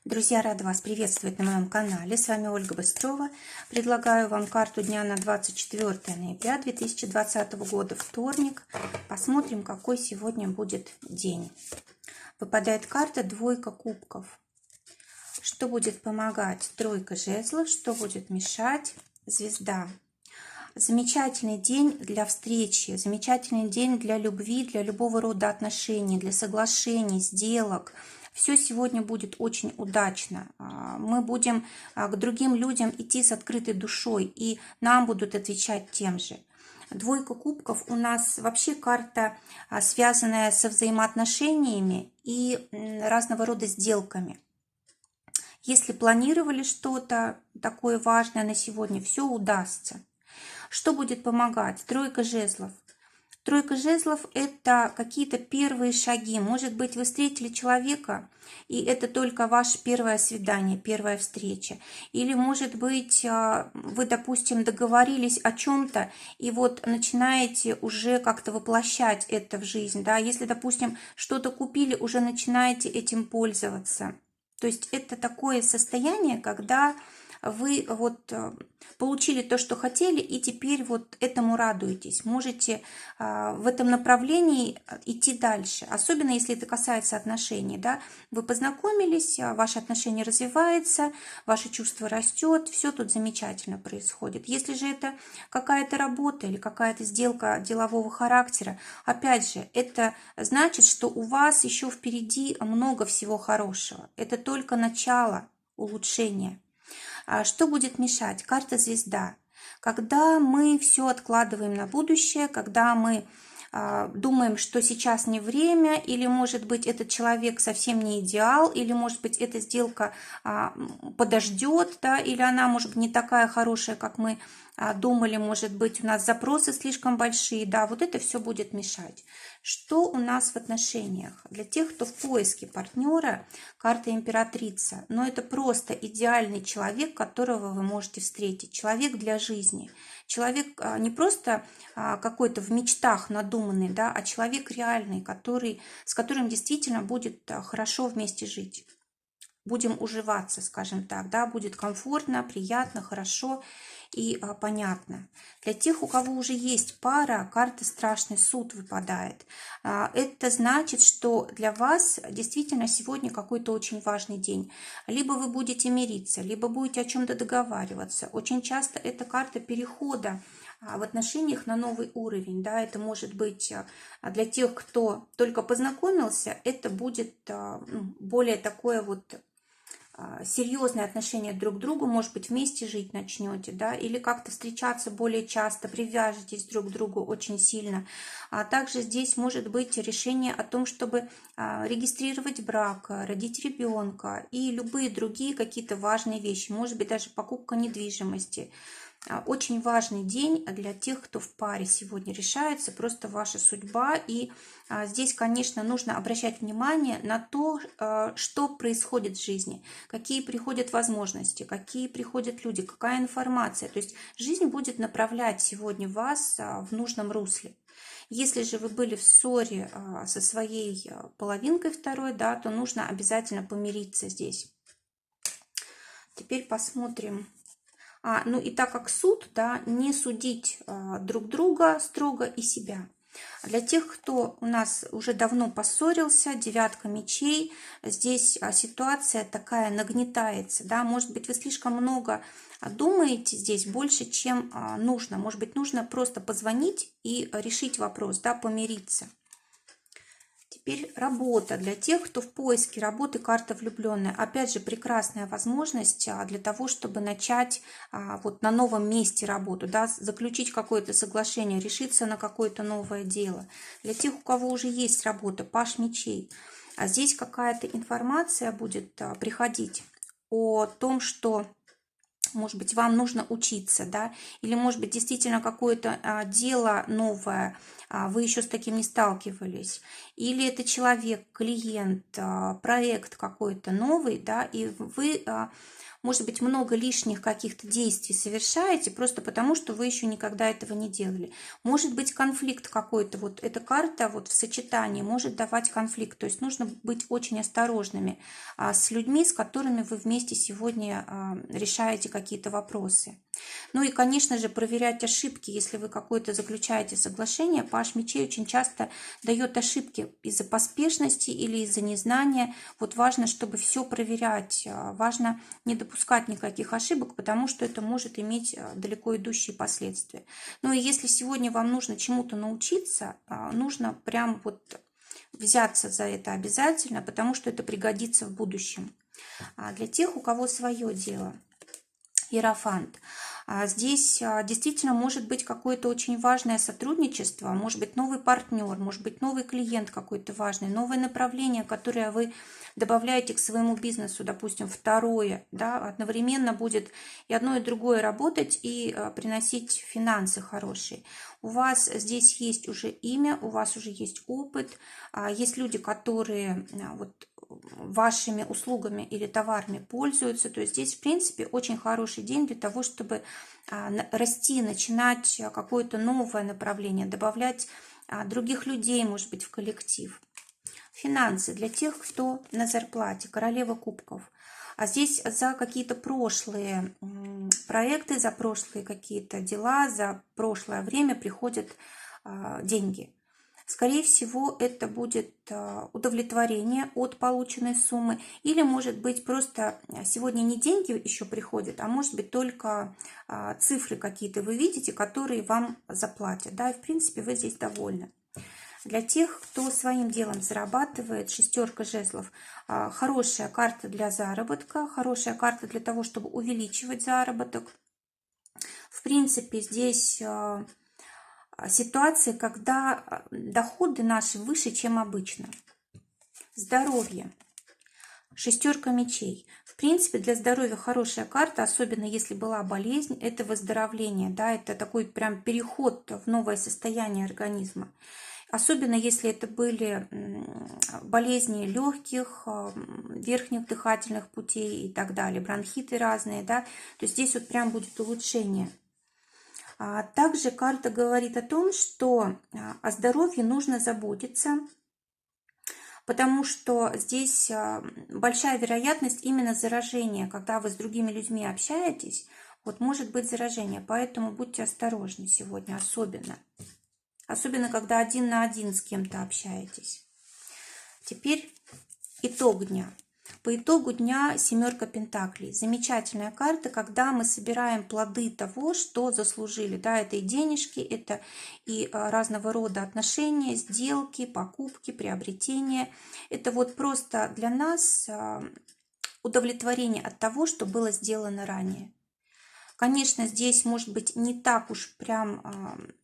Друзья, рада вас приветствовать на моем канале. С вами Ольга Быстрова. Предлагаю вам карту дня на 24 ноября 2020 года, вторник. Посмотрим, какой сегодня будет день. Выпадает карта двойка кубков. Что будет помогать? Тройка жезлов. Что будет мешать? Звезда. Замечательный день для встречи, замечательный день для любви, для любого рода отношений, для соглашений, сделок. Все сегодня будет очень удачно. Мы будем к другим людям идти с открытой душой, и нам будут отвечать тем же. Двойка кубков у нас вообще карта, связанная со взаимоотношениями и разного рода сделками. Если планировали что-то такое важное на сегодня, все удастся. Что будет помогать? Тройка жезлов. Тройка жезлов – это какие-то первые шаги. Может быть, вы встретили человека, и это только ваше первое свидание, первая встреча. Или, может быть, вы, допустим, договорились о чем-то, и вот начинаете уже как-то воплощать это в жизнь. Да? Если, допустим, что-то купили, уже начинаете этим пользоваться. То есть это такое состояние, когда вы вот получили то, что хотели, и теперь вот этому радуетесь. Можете в этом направлении идти дальше. Особенно, если это касается отношений. Да? Вы познакомились, ваши отношения развиваются, ваше чувство растет, все тут замечательно происходит. Если же это какая-то работа или какая-то сделка делового характера, опять же, это значит, что у вас еще впереди много всего хорошего. Это только начало улучшения. Что будет мешать? Карта звезда. Когда мы все откладываем на будущее, когда мы думаем, что сейчас не время, или, может быть, этот человек совсем не идеал, или, может быть, эта сделка подождет, да, или она, может быть, не такая хорошая, как мы думали, может быть, у нас запросы слишком большие, да, вот это все будет мешать. Что у нас в отношениях? Для тех, кто в поиске партнера, карта императрица, но это просто идеальный человек, которого вы можете встретить, человек для жизни. Человек не просто какой-то в мечтах надуманный, да, а человек реальный, с которым действительно будет хорошо вместе жить. Будем уживаться, скажем так, да, будет комфортно, приятно, хорошо и понятно. Для тех, у кого уже есть пара, карта страшный суд выпадает. Это значит, что для вас действительно сегодня какой-то очень важный день. Либо вы будете мириться, либо будете о чем-то договариваться. Очень часто это карта перехода в отношениях на новый уровень. Да, это может быть для тех, кто только познакомился, это будет более такое вот серьезные отношения друг к другу, может быть, вместе жить начнете, да, или как-то встречаться более часто, привяжетесь друг к другу очень сильно. А также здесь может быть решение о том, чтобы регистрировать брак, родить ребенка и любые другие какие-то важные вещи, может быть, даже покупка недвижимости. Очень важный день для тех, кто в паре сегодня решается, просто ваша судьба. И здесь, конечно, нужно обращать внимание на то, что происходит в жизни, какие приходят возможности, какие приходят люди, какая информация. То есть жизнь будет направлять сегодня вас в нужном русле. Если же вы были в ссоре со своей половинкой второй, да, то нужно обязательно помириться здесь. Теперь посмотрим. Ну и так как суд, да, не судить друг друга строго и себя. Для тех, кто у нас уже давно поссорился, девятка мечей, здесь ситуация такая нагнетается, да, может быть, вы слишком много думаете здесь, больше, чем нужно. Может быть, нужно просто позвонить и решить вопрос, да, помириться. Теперь работа. Для тех, кто в поиске работы, карта влюбленная. Опять же, прекрасная возможность для того, чтобы начать вот на новом месте работу, да, заключить какое-то соглашение, решиться на какое-то новое дело. Для тех, у кого уже есть работа, паш мечей. А здесь какая-то информация будет приходить о том, что, может быть, вам нужно учиться, да, или, может быть, действительно какое-то дело новое, вы еще с таким не сталкивались, или это человек, клиент, проект какой-то новый, да, и вы может быть, много лишних каких-то действий совершаете, просто потому, что вы еще никогда этого не делали. Может быть, конфликт какой-то, вот эта карта вот в сочетании может давать конфликт, то есть нужно быть очень осторожными с людьми, с которыми вы вместе сегодня решаете какие-то вопросы. Ну и, конечно же, проверять ошибки, если вы какое-то заключаете соглашение. Паш мечей очень часто дает ошибки из-за поспешности или из-за незнания. Вот важно, чтобы все проверять, важно не допускать никаких ошибок, потому что это может иметь далеко идущие последствия. Ну и если сегодня вам нужно чему-то научиться, нужно прям вот взяться за это обязательно, потому что это пригодится в будущем. А для тех, у кого свое дело, Иерофант. Здесь действительно может быть какое-то очень важное сотрудничество, может быть новый партнер, может быть новый клиент какой-то важный, новое направление, которое вы добавляете к своему бизнесу, допустим, второе, да, одновременно будет и одно, и другое работать и приносить финансы хорошие. У вас здесь есть уже имя, у вас уже есть опыт, есть люди, которые вот вашими услугами или товарами пользуются. То есть здесь, в принципе, очень хороший день для того, чтобы расти, начинать какое-то новое направление, добавлять других людей, может быть, в коллектив. Финансы для тех, кто на зарплате, королева кубков. А здесь за какие-то прошлые проекты, за прошлые какие-то дела, за прошлое время приходят деньги. Скорее всего, это будет удовлетворение от полученной суммы. Или, может быть, просто сегодня не деньги еще приходят, а может быть только цифры какие-то вы видите, которые вам заплатят. Да, и в принципе вы здесь довольны. Для тех, кто своим делом зарабатывает, шестерка жезлов, хорошая карта для заработка, хорошая карта для того, чтобы увеличивать заработок. В принципе, здесь ситуации, когда доходы наши выше, чем обычно. Здоровье. Шестерка мечей. В принципе, для здоровья хорошая карта, особенно если была болезнь, это выздоровление, да, это такой прям переход в новое состояние организма. Особенно если это были болезни легких, верхних дыхательных путей и так далее, бронхиты разные, да, то есть здесь вот прям будет улучшение. Также карта говорит о том, что о здоровье нужно заботиться, потому что здесь большая вероятность именно заражения. Когда вы с другими людьми общаетесь, вот может быть заражение, поэтому будьте осторожны сегодня особенно. Особенно, когда один на один с кем-то общаетесь. Теперь итог дня. По итогу дня семерка пентаклей. Замечательная карта, когда мы собираем плоды того, что заслужили. Да, это и денежки, это и разного рода отношения, сделки, покупки, приобретения. Это вот просто для нас удовлетворение от того, что было сделано ранее. Конечно, здесь может быть не так уж прям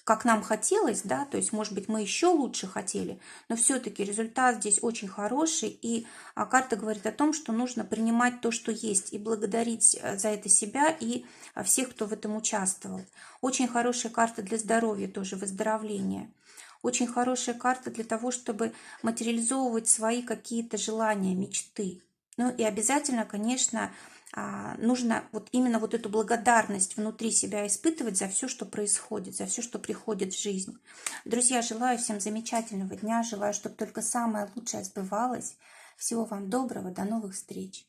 как нам хотелось, да, то есть, может быть, мы еще лучше хотели, но все-таки результат здесь очень хороший, и карта говорит о том, что нужно принимать то, что есть, и благодарить за это себя и всех, кто в этом участвовал. Очень хорошая карта для здоровья тоже, выздоровления. Очень хорошая карта для того, чтобы материализовывать свои какие-то желания, мечты. Ну и обязательно, конечно, нужно вот именно вот эту благодарность внутри себя испытывать за все, что происходит, за все, что приходит в жизнь. Друзья, желаю всем замечательного дня, желаю, чтобы только самое лучшее сбывалось. Всего вам доброго, до новых встреч!